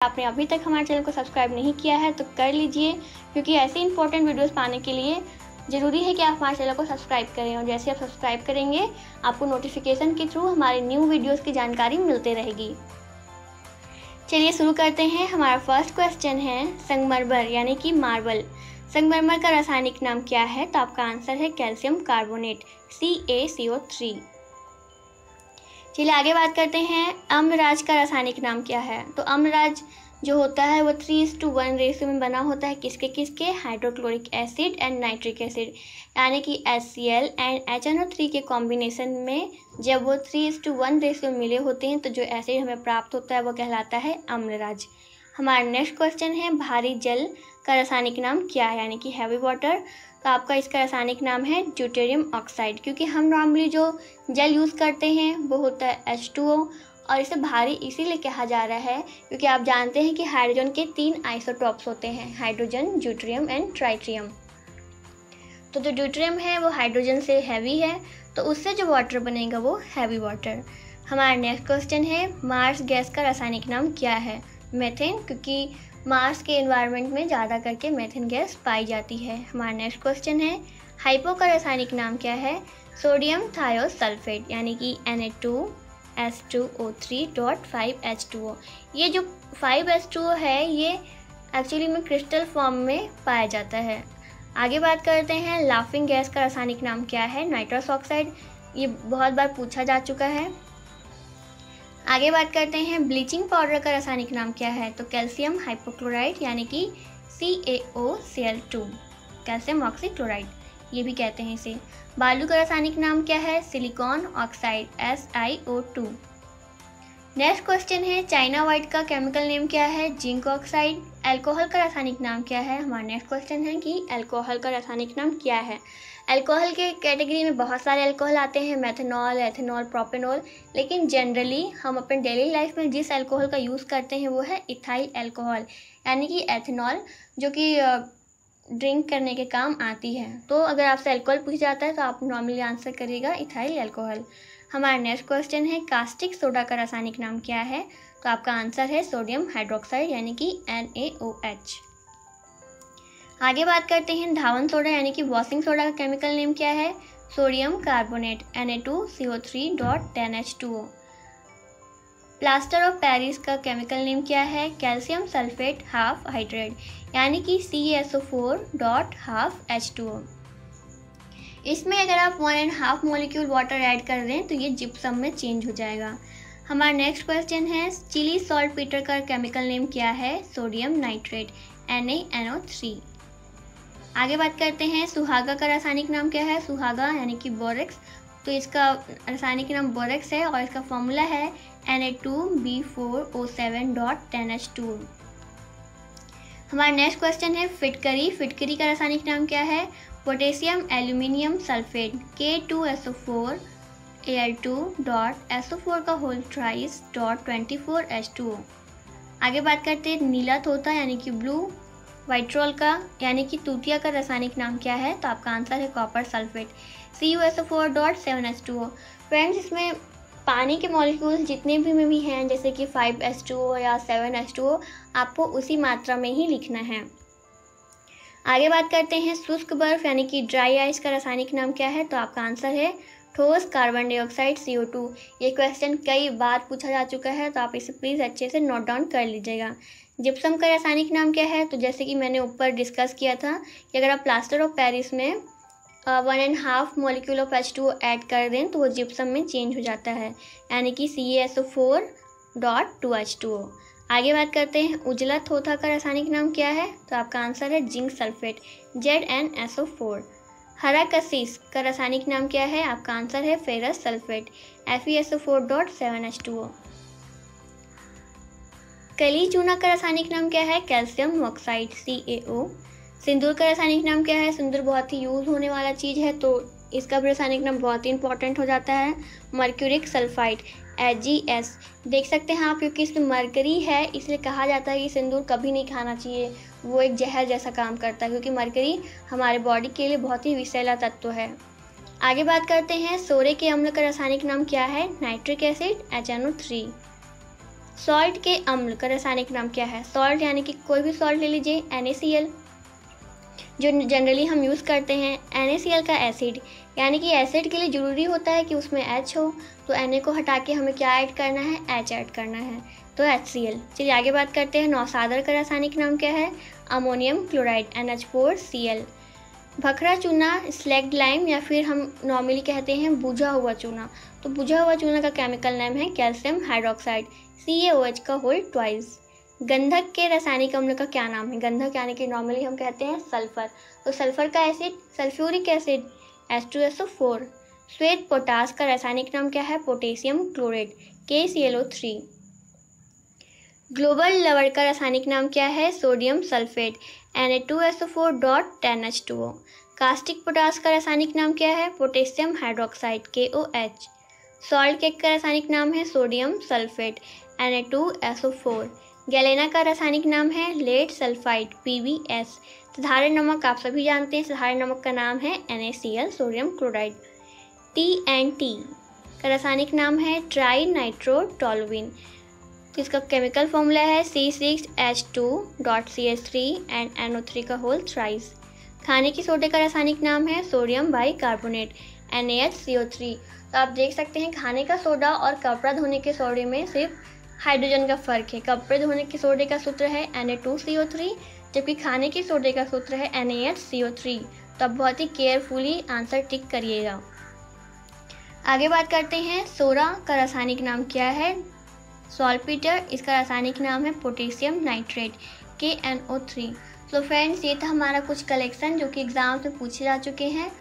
आपने अभी तक हमारे चैनल को सब्सक्राइब नहीं किया है तो कर लीजिए, क्योंकि ऐसे इंपॉर्टेंट वीडियोस पाने के लिए ज़रूरी है कि आप हमारे चैनल को सब्सक्राइब करें। और जैसे आप सब्सक्राइब करेंगे आपको नोटिफिकेशन के थ्रू हमारे न्यू वीडियोस की जानकारी मिलती रहेगी। चलिए शुरू करते हैं। हमारा फर्स्ट क्वेश्चन है संगमरमर यानी कि मार्बल। संगमरमर का रासायनिक नाम क्या है? तो आपका आंसर है कैल्शियम कार्बोनेट CaCO3। चलिए आगे बात करते हैं, अम्लराज का रासायनिक नाम क्या है? तो अम्लराज जो होता है वो 3:1 रेशियो में बना होता है। किसके किसके? Hydrochloric acid and nitric acid, यानी कि HCl एंड HNO3 के कॉम्बिनेशन में जब वो 3:1 रेशियो मिले होते हैं तो जो एसिड हमें प्राप्त होता है वो कहलाता है अम्लराज। हमारा नेक्स्ट क्वेश्चन है, भारी जल का रासायनिक नाम क्या है? यानी कि हैवी वाटर। तो आपका इसका रासायनिक नाम है ड्यूटेरियम ऑक्साइड, क्योंकि हम नॉर्मली जो जल यूज़ करते हैं वो होता है H2O, और इसे भारी इसीलिए कहा जा रहा है क्योंकि आप जानते हैं कि हाइड्रोजन के 3 आइसोटॉप्स होते हैं, हाइड्रोजन, ड्यूटेरियम एंड ट्राइटिरियम। तो जो ड्यूटेरियम है वो हाइड्रोजन से हैवी है, तो उससे जो वाटर बनेगा वो हैवी वाटर। हमारा नेक्स्ट क्वेश्चन है, मार्स गैस का रासायनिक नाम क्या है? मेथेन, क्योंकि मार्स के एनवायरनमेंट में ज़्यादा करके मेथेन गैस पाई जाती है। हमारा नेक्स्ट क्वेश्चन है, हाइपो का रासायनिक नाम क्या है? सोडियम थायोसल्फेट, यानी कि Na2S2O3.5H2O। ये जो 5H2O है ये एक्चुअली में क्रिस्टल फॉर्म में पाया जाता है। आगे बात करते हैं, लाफिंग गैस का रासायनिक नाम क्या है? Nitrous oxide. ये बहुत बार पूछा जा चुका है। आगे बात करते हैं, ब्लीचिंग पाउडर का रासायनिक नाम क्या है? तो कैल्शियम हाइपोक्लोराइड, यानी कि CaOCl2, कैल्शियम ऑक्सीक्लोराइड ये भी कहते हैं इसे। बालू का रासायनिक नाम क्या है? Silicon oxide SiO2। Next question है, चाइना व्हाइट का केमिकल नेम क्या है? Zinc oxide. अल्कोहल का रासायनिक नाम क्या है? हमारा नेक्स्ट क्वेश्चन है कि अल्कोहल का रासायनिक नाम क्या है? अल्कोहल के कैटेगरी में बहुत सारे अल्कोहल आते हैं, मेथनॉल, एथेनॉल, प्रोपेनॉल, लेकिन जनरली हम अपने डेली लाइफ में जिस अल्कोहल का यूज़ करते हैं वो है इथाइल अल्कोहल, यानी कि एथेनॉल, जो कि ड्रिंक करने के काम आती है। तो अगर आपसे अल्कोहल पूछ जाता है तो आप नॉर्मली आंसर करिएगा इथाइल अल्कोहल। हमारा नेक्स्ट क्वेश्चन है, कास्टिक सोडा का रासायनिक नाम क्या है? तो आपका आंसर है सोडियम हाइड्रोक्साइड, यानी कि NaOH। आगे बात करते हैं, धावन सोडा यानी कि वॉशिंग सोडा का केमिकल नेम क्या है? Sodium carbonate Na2CO3.10H2O। Plaster of Paris का केमिकल नेम क्या है? कैल्शियम सल्फेट हाफ हाइड्रेट, यानी कि CaSO4.12H2O। इसमें अगर आप 1.5 मॉलिक्यूल वाटर ऐड कर दें तो ये जिप्सम में चेंज हो जाएगा। हमारा नेक्स्ट क्वेश्चन है, चिली सॉल्ट पीटर का केमिकल नेम क्या है? Sodium nitrate NaNO3। आगे बात करते हैं, सुहागा का रासायनिक नाम क्या है? सुहागा यानी कि बोरेक्स। तो इसका रासायनिक नाम बोरेक्स है और इसका फॉर्मूला है Na2B4O7.10H2O। हमारा नेक्स्ट क्वेश्चन है, फिटकरी। फिटकरी का रासायनिक नाम क्या है? पोटेशियम एल्यूमिनियम सल्फेट K2SO4Al2.SO4 आगे बात करते हैं, नीला तोता यानी कि ब्लू वाइट्रोल का यानी कि तूतिया का रासायनिक नाम क्या है? तो आपका आंसर है कॉपर सल्फेट CuSO4.7H2O। फ्रेंड्स, इसमें पानी के मॉलिक्यूल्स जितने भी हैं, जैसे कि 5H2O या 7H2O, आपको उसी मात्रा में ही लिखना है। आगे बात करते हैं, शुष्क बर्फ यानी कि ड्राई आइस का रासायनिक नाम क्या है? तो आपका आंसर है ठोस कार्बन डाइऑक्साइड CO2। ये क्वेश्चन कई बार पूछा जा चुका है, तो आप इसे प्लीज़ अच्छे से नोट डाउन कर लीजिएगा। जिप्सम का रासायनिक नाम क्या है? तो जैसे कि मैंने ऊपर डिस्कस किया था कि अगर आप प्लास्टर ऑफ पेरिस में 1.5 मॉलिक्यूल ऑफ H2O ऐड कर दें तो वो जिप्सम में चेंज हो जाता है, यानी कि CaSO4.2H2O। आगे बात करते हैं, उजला थोथा का रासायनिक नाम क्या है? तो आपका आंसर है जिंक सल्फेट ZnSO4। हरा कशिश का रासायनिक नाम क्या है? आपका आंसर है फेरस सल्फेट FeSO4.7H2O। कली चूना का रासायनिक नाम क्या है? Calcium oxide CaO। सिंदूर का रासायनिक नाम क्या है? सिंदूर बहुत ही यूज होने वाला चीज़ है, तो इसका भी रासायनिक नाम बहुत ही इंपॉर्टेंट हो जाता है, मर्क्यूरिक सल्फाइड HgS। देख सकते हैं आप, क्योंकि इसमें मरकरी है इसलिए कहा जाता है कि सिंदूर कभी नहीं खाना चाहिए, वो एक जहर जैसा काम करता है, क्योंकि मरकरी हमारे बॉडी के लिए बहुत ही विषैला तत्व है। आगे बात करते हैं, सोरे के अम्ल का रासायनिक नाम क्या है? Nitric acid HNO3। सॉल्ट के अम्ल का रासायनिक नाम क्या है? सॉल्ट यानी कि कोई भी सॉल्ट ले लीजिए, NaCl जो जनरली हम यूज़ करते हैं। NaCl का एसिड यानी कि एसिड के लिए ज़रूरी होता है कि उसमें H हो, तो Na को हटा के हमें क्या ऐड करना है? H ऐड करना है, तो HCl। चलिए आगे बात करते हैं। नौसादर का रासायनिक नाम क्या है? Ammonium chloride NH4Cl। भखरा चूना, स्लैग्ड लाइम या फिर हम नॉर्मली कहते हैं बुझा हुआ चूना, तो बुझा हुआ चूना का केमिकल नेम है कैल्शियम हाइड्रोक्साइड CaOH का होल ट्वाइस। गंधक के रासायनिक अम्ल का क्या नाम है? गंधक यानी कि नॉर्मली हम कहते हैं सल्फर, तो सल्फर का एसिड सल्फ्यूरिक एसिड H2SO4। श्वेत पोटास का रासायनिक नाम क्या है? Potassium chlorate KClO3। Global lover का रासायनिक नाम क्या है? Sodium sulphate Na2SO4.10H2O। Caustic potash का रासायनिक नाम क्या है? Potassium hydroxide KOH। Salt cake का रासायनिक नाम है सोडियम सल्फेट Na2SO4। गैलेना का रासायनिक नाम है लेड सल्फाइड PbS। साधारण नमक आप सभी जानते हैं, साधारण नमक का नाम है NaCl सोडियम क्लोराइड। TNT का रासायनिक नाम है ट्राई नाइट्रोटोलुइन, तो इसका केमिकल फॉर्मूला है C6H2.CH3 एंड NO3 का होल थ्राइस। खाने की सोडे का रासायनिक नाम है सोडियम बाइकार्बोनेट NaHCO3। तो आप देख सकते हैं खाने का सोडा और कपड़ा धोने के सोडे में सिर्फ हाइड्रोजन का फ़र्क है। कपड़े धोने के सोडे का सूत्र है Na2CO3, जबकि खाने के सोडे का सूत्र है NaHCO3। तो आप बहुत ही केयरफुली आंसर टिक करिएगा। आगे बात करते हैं। सोडा का रासायनिक नाम क्या है? सॉल्टपीटर, इसका रासायनिक नाम है पोटेशियम नाइट्रेट KNO3। तो फ्रेंड्स, ये था हमारा कुछ कलेक्शन जो कि एग्जाम में पूछे जा चुके हैं।